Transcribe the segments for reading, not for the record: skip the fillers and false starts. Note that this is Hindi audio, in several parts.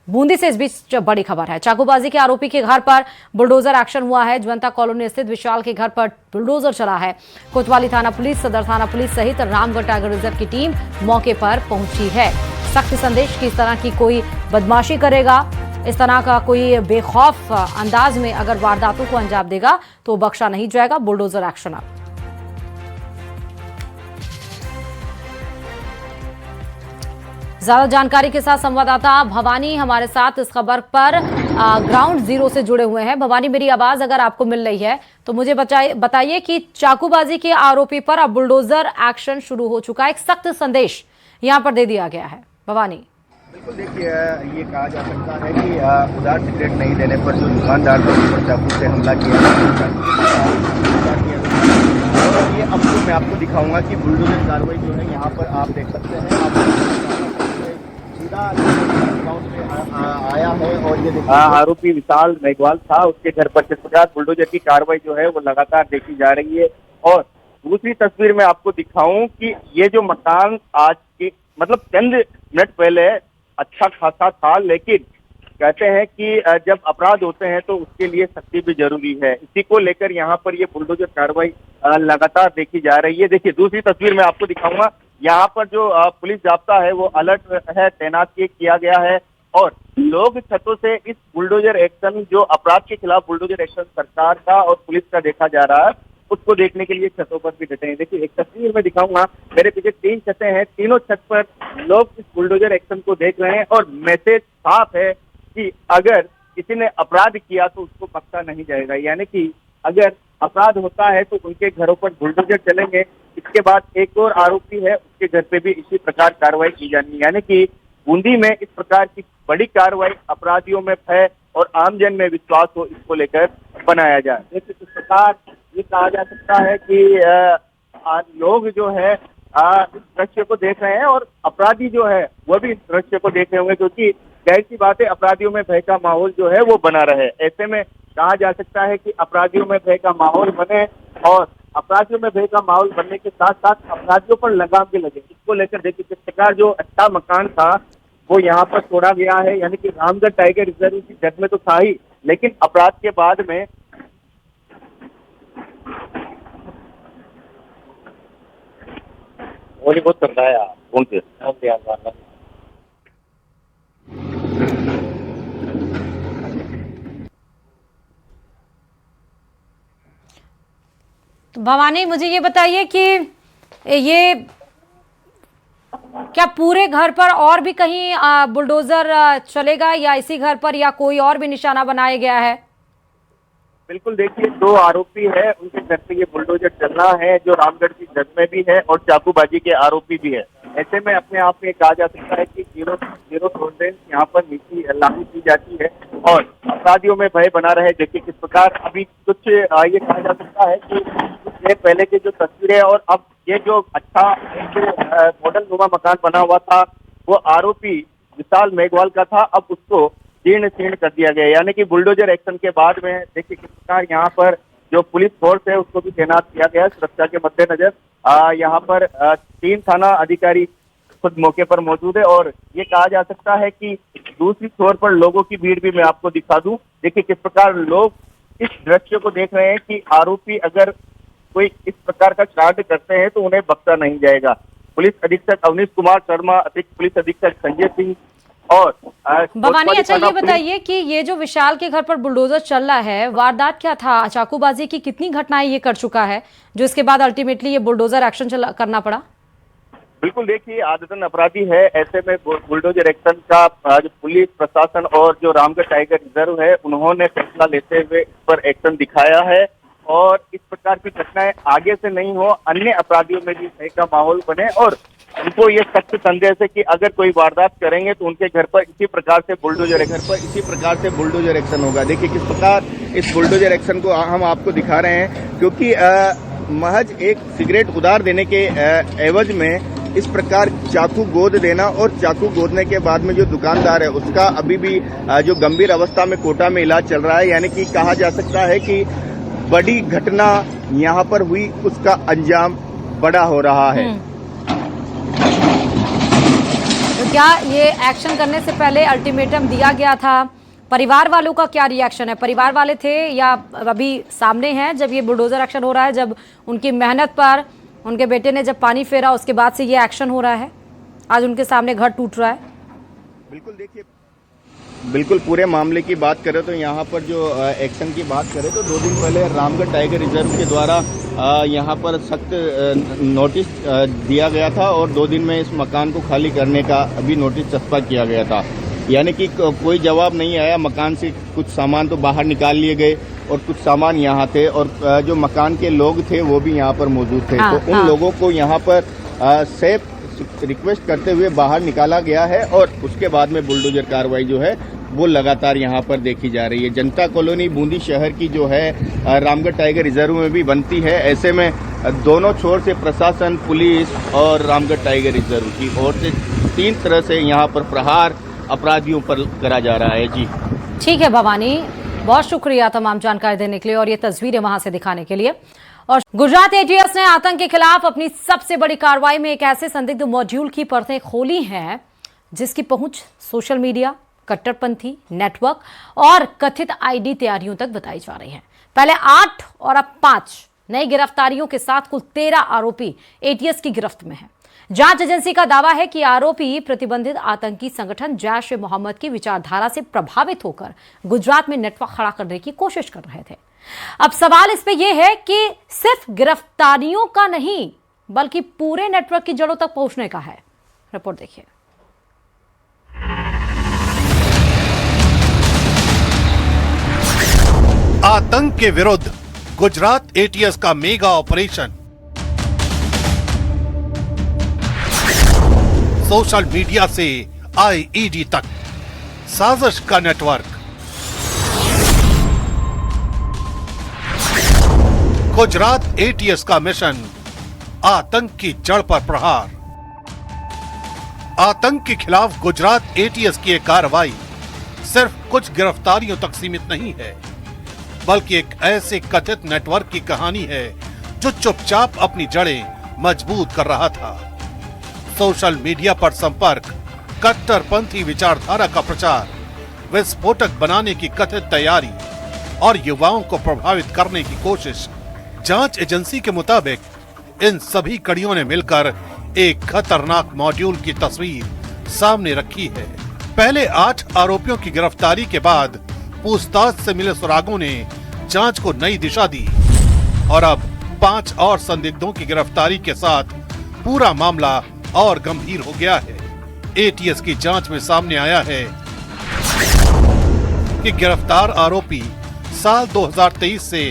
बूंदी से इस बीच बड़ी खबर है। चाकूबाजी के आरोपी के घर पर बुलडोजर एक्शन हुआ है। जवंता कॉलोनी स्थित विशाल के घर पर बुलडोजर चला है। कोतवाली थाना पुलिस, सदर थाना पुलिस सहित रामगढ़ टाइगर रिजर्व की टीम मौके पर पहुंची है। सख्त संदेश कि इस तरह की कोई बदमाशी करेगा, इस तरह का कोई बेखौफ अंदाज में अगर वारदातों को अंजाम देगा तो बख्शा नहीं जाएगा। बुलडोजर एक्शन अब। ज्यादा जानकारी के साथ संवाददाता भवानी हमारे साथ इस खबर पर ग्राउंड जीरो से जुड़े हुए हैं। भवानी, मेरी आवाज अगर आपको मिल रही है तो मुझे बताइए कि चाकूबाजी के आरोपी पर अब बुलडोजर एक्शन शुरू हो चुका है। एक सख्त संदेश यहां पर दे दिया गया है। भवानी, बिल्कुल, देखिए ये कहा जा सकता है कि उधार सिगरेट नहीं देने पर जो दुकानदार पर ऊपर चाकू से हमला किया और ये अब तो मैं आपको दिखाऊंगा कि बुलडोजर कार्रवाई जो है यहाँ पर आप देख सकते हैं। आया है और ये आरोपी विशाल मेघवाल था, उसके घर पर किस प्रकार बुलडोजर की कार्रवाई जो है वो लगातार देखी जा रही है। और दूसरी तस्वीर में आपको दिखाऊं कि ये जो मकान आज के मतलब चंद मिनट पहले अच्छा खासा था, लेकिन कहते हैं कि जब अपराध होते हैं तो उसके लिए सख्ती भी जरूरी है। इसी को लेकर यहाँ पर ये बुलडोजर कार्रवाई लगातार देखी जा रही है। देखिए, दूसरी तस्वीर में आपको दिखाऊंगा, यहाँ पर जो पुलिस जाब्ता है वो अलर्ट है, तैनात किया गया है और लोग छतों से इस बुलडोजर एक्शन, जो अपराध के खिलाफ बुलडोजर एक्शन सरकार का और पुलिस का देखा जा रहा है, उसको देखने के लिए छतों पर भी डटे हैं। देखिए, एक तस्वीर में दिखाऊंगा, मेरे पीछे 3 छतें हैं, तीनों छत पर लोग इस बुलडोजर एक्शन को देख रहे हैं और मैसेज साफ है कि अगर किसी ने अपराध किया तो उसको बख्शा नहीं जाएगा। यानी कि अगर अपराध होता है तो उनके घरों पर बुलडोजर चलेंगे। इसके बाद एक और आरोपी है, उसके घर पे भी इसी प्रकार कार्रवाई की जानी है। यानी कि बूंदी में इस प्रकार की बड़ी कार्रवाई, अपराधियों में भय और आमजन में विश्वास हो, इसको लेकर बनाया जाए। देखिए, इस प्रकार ये कहा जा सकता है कि लोग जो है इस दृश्य को देख रहे हैं और अपराधी जो है वो भी इस दृश्य को देख रहे होंगे, क्योंकि जाहिर सी बात है अपराधियों में भय का माहौल जो है वो बना रहे। ऐसे में कहा जा सकता है कि अपराधियों में भय का माहौल बने और अपराधियों में भय का माहौल बनने के साथ साथ अपराधियों पर लगाम भी लगे। इसको लेकर देखिए, किस प्रकार जो अच्छा मकान था वो यहाँ पर तोड़ा गया है। यानी कि रामगढ़ टाइगर रिजर्व की जद में तो था ही, लेकिन अपराध के बाद में वो बहुत कर रहा है यार। तो भवानी, मुझे ये बताइए कि ये क्या पूरे घर पर और भी कहीं बुलडोजर चलेगा या इसी घर पर या कोई और भी निशाना बनाया गया है? बिल्कुल, देखिए 2 आरोपी है, उनके घर पे ये बुलडोजर चलना है, जो रामगढ़ की जद में भी है और चाकूबाजी के आरोपी भी है। ऐसे में अपने आप में कहा जा सकता है कि जीरो टॉलरेंस यहाँ पर नीति लागू की जाती है और अपराधियों में भय बना रहे। देखिए, किस प्रकार अभी कुछ ये कहा जा सकता है कि कुछ देर पहले की जो तस्वीरें और अब ये जो अच्छा मॉडल नुमा मकान बना हुआ था वो आरोपी विशाल मेघवाल का था, अब उसको जीर्ण शीर्ण कर दिया गया। यानी कि बुलडोजर एक्शन के बाद में देखिए किस प्रकार यहाँ पर जो पुलिस फोर्स है उसको भी तैनात किया गया। सुरक्षा के मद्देनजर यहाँ पर 3 थाना अधिकारी खुद मौके पर मौजूद है और ये कहा जा सकता है कि दूसरी छोर पर लोगों की भीड़ भी मैं आपको दिखा दूं। देखिए, किस प्रकार लोग इस दृश्य को देख रहे हैं कि आरोपी अगर कोई इस प्रकार का कांड करते हैं तो उन्हें बख्शा नहीं जाएगा। पुलिस अधीक्षक अवनीश कुमार शर्मा, अतिरिक्त पुलिस अधीक्षक संजय सिंह और भवानी, अच्छा ये बताइए कि ये जो विशाल के घर पर बुलडोजर चल रहा है, वारदात क्या था? चाकूबाजी की कितनी घटनाएं ये कर चुका है जो इसके बाद अल्टीमेटली ये बुलडोजर एक्शन करना पड़ा? बिल्कुल, देखिए आदतन अपराधी है, ऐसे में बुलडोजर एक्शन का जो पुलिस प्रशासन और जो रामगढ़ टाइगर रिजर्व है उन्होंने फैसला लेते हुए इस पर एक्शन दिखाया है और इस प्रकार की घटनाएं आगे से नहीं हो, अन्य अपराधियों में भी भय का माहौल बने और उनको ये सख्त संदेश है कि अगर कोई वारदात करेंगे तो उनके घर पर इसी प्रकार से बुलडोजर एक्शन होगा। देखिए, किस प्रकार इस बुलडोजर एक्शन को हम आपको दिखा रहे हैं, क्योंकि महज एक सिगरेट उधार देने के एवज में इस प्रकार चाकू गोद देना और चाकू गोदने के बाद में जो दुकानदार है उसका अभी भी जो गंभीर अवस्था में कोटा में इलाज चल रहा है। यानी कि कहा जा सकता है कि बड़ी घटना यहाँ पर हुई, उसका अंजाम बड़ा हो रहा है। क्या ये एक्शन करने से पहले अल्टीमेटम दिया गया था? परिवार वालों का क्या रिएक्शन है? परिवार वाले थे या अभी सामने हैं जब ये बुलडोजर एक्शन हो रहा है, जब उनकी मेहनत पर उनके बेटे ने जब पानी फेरा उसके बाद से ये एक्शन हो रहा है, आज उनके सामने घर टूट रहा है? बिल्कुल, देखिए, बिल्कुल पूरे मामले की बात करें तो यहाँ पर जो एक्शन की बात करें तो 2 दिन पहले रामगढ़ टाइगर रिजर्व के द्वारा यहाँ पर सख्त नोटिस दिया गया था और 2 दिन में इस मकान को खाली करने का अभी नोटिस चस्पा किया गया था। यानी कि कोई जवाब नहीं आया। मकान से कुछ सामान तो बाहर निकाल लिए गए और कुछ सामान यहाँ थे और जो मकान के लोग थे वो भी यहाँ पर मौजूद थे। तो उन लोगों को यहाँ पर सेफ रिक्वेस्ट करते हुए बाहर निकाला गया है और उसके बाद में बुलडोजर कार्रवाई जो है वो लगातार यहाँ पर देखी जा रही है। जनता कॉलोनी बूंदी शहर की जो है रामगढ़ टाइगर रिजर्व में भी बनती है। ऐसे में दोनों छोर से प्रशासन, पुलिस और रामगढ़ टाइगर रिजर्व की ओर से 3 तरह से यहाँ पर प्रहार अपराधियों पर करा जा रहा है। जी ठीक है भवानी, बहुत शुक्रिया तमाम जानकारी देने के लिए और ये तस्वीरें वहां से दिखाने के लिए। और गुजरात एटीएस ने आतंक के खिलाफ अपनी सबसे बड़ी कार्रवाई में एक ऐसे संदिग्ध मॉड्यूल की परतें खोली हैं जिसकी पहुंच सोशल मीडिया, कट्टरपंथी नेटवर्क और कथित आईडी तैयारियों तक बताई जा रही है। पहले 8 और अब 5 नई गिरफ्तारियों के साथ कुल 13 आरोपी एटीएस की गिरफ्त में हैं। जांच एजेंसी का दावा है कि आरोपी प्रतिबंधित आतंकी संगठन जैश-ए-मोहम्मद की विचारधारा से प्रभावित होकर गुजरात में नेटवर्क खड़ा करने की कोशिश कर रहे थे। अब सवाल इस पे यह है कि सिर्फ गिरफ्तारियों का नहीं बल्कि पूरे नेटवर्क की जड़ों तक पहुंचने का है। रिपोर्ट देखिए। आतंक के विरुद्ध गुजरात एटीएस का मेगा ऑपरेशन। सोशल मीडिया से आईईडी तक साजिश का नेटवर्क। गुजरात एटीएस का मिशन, आतंक की जड़ पर प्रहार। आतंक के खिलाफ गुजरात एटीएस की एक कार्रवाई सिर्फ कुछ गिरफ्तारियों तक सीमित नहीं है, बल्कि एक ऐसे कथित नेटवर्क की कहानी है जो चुपचाप अपनी जड़ें मजबूत कर रहा था। सोशल मीडिया पर संपर्क, कट्टरपंथी विचारधारा का प्रचार, विस्फोटक बनाने की कथित तैयारी और युवाओं को प्रभावित करने की कोशिश। जांच एजेंसी के मुताबिक इन सभी कड़ियों ने मिलकर एक खतरनाक मॉड्यूल की तस्वीर सामने रखी है। पहले 8 आरोपियों की गिरफ्तारी के बाद पूछताछ से मिले सुरागों ने जांच को नई दिशा दी और अब 5 और संदिग्धों की गिरफ्तारी के साथ पूरा मामला और गंभीर हो गया है। एटीएस की जांच में सामने आया है कि गिरफ्तार आरोपी साल 2023 से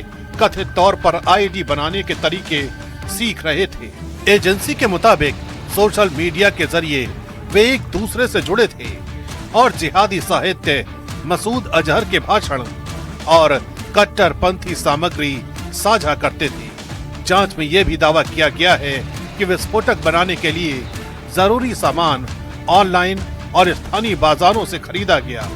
कथित तौर पर आईडी बनाने के तरीके सीख रहे थे। एजेंसी के मुताबिक सोशल मीडिया के जरिए वे एक दूसरे से जुड़े थे और जिहादी साहित्य, मसूद अजहर के भाषण और कट्टरपंथी सामग्री साझा करते थे। जांच में यह भी दावा किया गया है कि विस्फोटक बनाने के लिए जरूरी सामान ऑनलाइन और स्थानीय बाजारों से खरीदा गया।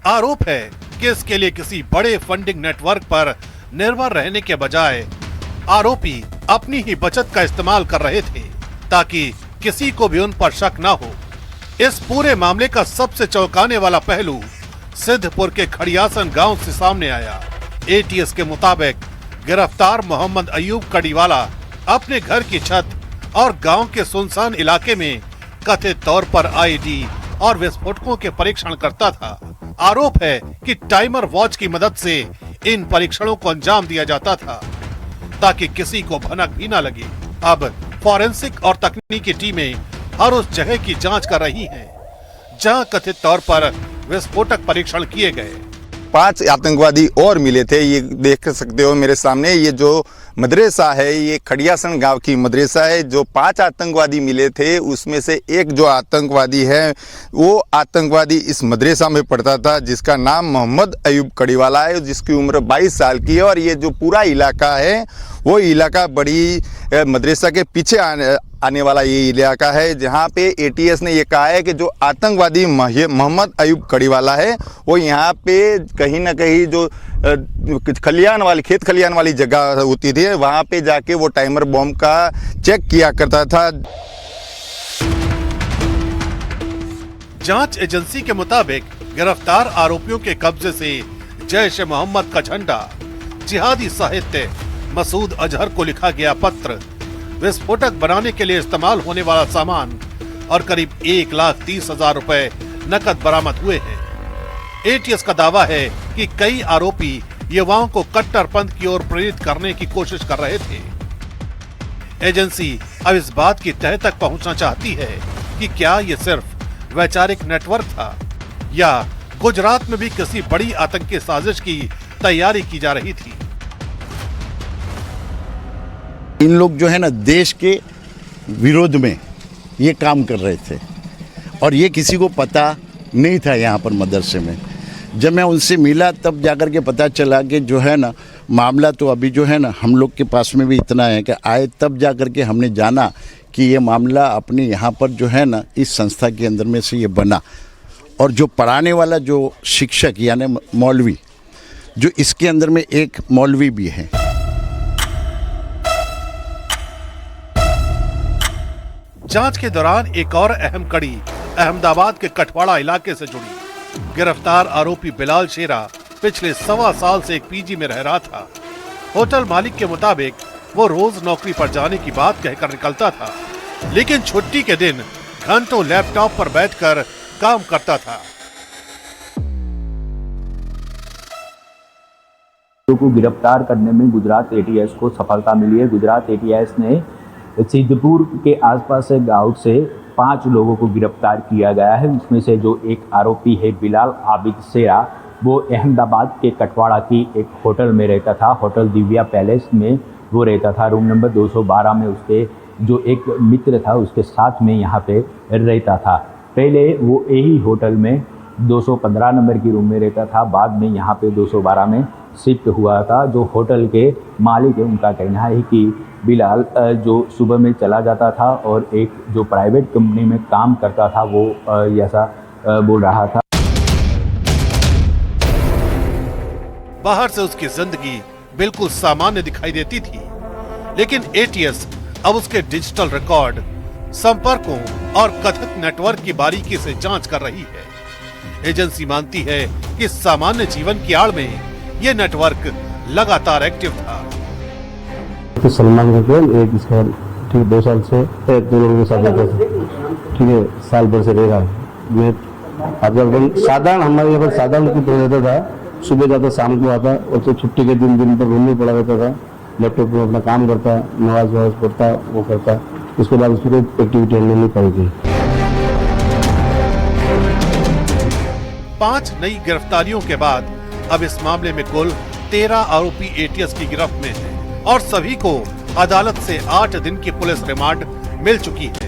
आरोप है कि इसके लिए किसी बड़े फंडिंग नेटवर्क पर निर्भर रहने के बजाय आरोपी अपनी ही बचत का इस्तेमाल कर रहे थे ताकि किसी को भी उन पर शक न हो। इस पूरे मामले का सबसे चौंकाने वाला पहलू सिद्धपुर के खड़ियासन गांव से सामने आया। एटीएस के मुताबिक गिरफ्तार मोहम्मद अयूब कड़ीवाला अपने घर की छत और गांव के सुनसान इलाके में कथित तौर पर आईडी और विस्फोटकों के परीक्षण करता था। आरोप है कि टाइमर वॉच की मदद से इन परीक्षणों को अंजाम दिया जाता था ताकि किसी को भनक भी न लगे। अब फॉरेंसिक और तकनीकी टीमें हर उस जगह की जांच कर रही हैं जहां कथित तौर पर विस्फोटक परीक्षण किए गए। 5 आतंकवादी और मिले थे। ये देख सकते हो मेरे सामने, ये जो मदरसा है ये खड़ियासन गांव की मदरसा है। जो 5 आतंकवादी मिले थे उसमें से एक जो आतंकवादी है वो आतंकवादी इस मदरसा में पढ़ता था जिसका नाम मोहम्मद अयूब कड़ीवाला है, जिसकी उम्र 22 साल की है। और ये जो पूरा इलाका है वो इलाका बड़ी मदरसा के पीछे आने वाला ये इलाका है, जहाँ पे एटीएस ने ये कहा है कि जो आतंकवादी मोहम्मद अयूब कड़ीवाला है वो यहाँ पे कहीं ना कहीं जो खेत खलियान वाली जगह होती थी वहाँ पे जाके वो टाइमर बॉम्ब का चेक किया करता था। जांच एजेंसी के मुताबिक गिरफ्तार आरोपियों के कब्जे से जैश ए मोहम्मद का झंडा, जिहादी साहित्य, मसूद अजहर को लिखा गया पत्र, विस्फोटक बनाने के लिए इस्तेमाल होने वाला सामान और करीब 1,30,000 रुपए नकद बरामद हुए हैं। एटीएस का दावा है कि कई आरोपी युवाओं को कट्टरपंथ की ओर प्रेरित करने की कोशिश कर रहे थे। एजेंसी अब इस बात की तह तक पहुंचना चाहती है कि क्या ये सिर्फ वैचारिक नेटवर्क था या गुजरात में भी किसी बड़ी आतंकी साजिश की तैयारी की जा रही थी। इन लोग जो है ना देश के विरोध में ये काम कर रहे थे और ये किसी को पता नहीं था। यहाँ पर मदरसे में जब मैं उनसे मिला तब जाकर के पता चला कि जो है ना मामला तो अभी जो है ना हम लोग के पास में भी इतना है कि आए तब जाकर के हमने जाना कि ये मामला अपने यहाँ पर जो है ना इस संस्था के अंदर में से ये बना और जो पढ़ाने वाला जो शिक्षक यानी मौलवी, जो इसके अंदर में एक मौलवी भी है। जांच के दौरान एक और अहम कड़ी अहमदाबाद के कठवाड़ा इलाके से जुड़ी। गिरफ्तार आरोपी बिलाल शेरा पिछले 1.25 साल से एक पीजी में रह रहा था। होटल मालिक के मुताबिक वो रोज नौकरी पर जाने की बात कहकर निकलता था, लेकिन छुट्टी के दिन घंटों लैपटॉप पर बैठकर काम करता था। को गिरफ्तार करने में गुजरात एटीएस को सफलता मिली है। गुजरात एटीएस ने सिद्धपुर के आसपास से गांव से 5 लोगों को गिरफ्तार किया गया है। उसमें से जो एक आरोपी है बिलाल आबिद शेरा, वो अहमदाबाद के कठवाड़ा की एक होटल में रहता था। होटल दिव्या पैलेस में वो रहता था। रूम नंबर 212 में उसके जो एक मित्र था उसके साथ में यहाँ पे रहता था। पहले वो यही होटल में 215 नंबर की रूम में रहता था, बाद में यहाँ पे 212 में शिफ्ट हुआ था। जो होटल के मालिक है उनका कहना है कि बिलाल जो सुबह में चला जाता था और एक जो प्राइवेट कंपनी में काम करता था वो ऐसा बोल रहा था। बाहर से उसकी जिंदगी बिल्कुल सामान्य दिखाई देती थी, लेकिन एटीएस अब उसके डिजिटल रिकॉर्ड, संपर्कों और कथित नेटवर्क की बारीकी से जांच कर रही है। एजेंसी मानती है कि सामान्य जीवन की आड़ में ये नेटवर्क लगातार एक्टिव था। तो सलमान का केवल एक इसका ठीक 2 साल से 2 लोगों के साथ रहता था, ठीक है, साल भर से रह रहा है। मैं साधारण हमारे यहाँ पर साधारण की तरह रहता था। सुबह जाता, शाम को आता और तो छुट्टी के दिन पर रूम में पड़ा रहता था। लैपटॉप में अपना काम करता, नमाज वमाज पढ़ता, वो करता। उसके बाद उसकी कोई एक्टिविटी हमने नहीं पाई थी। 5 नई गिरफ्तारियों के बाद अब इस मामले में कुल 13 आरोपी एटीएस की गिरफ्त में हैं और सभी को अदालत से 8 दिन की पुलिस रिमांड मिल चुकी है।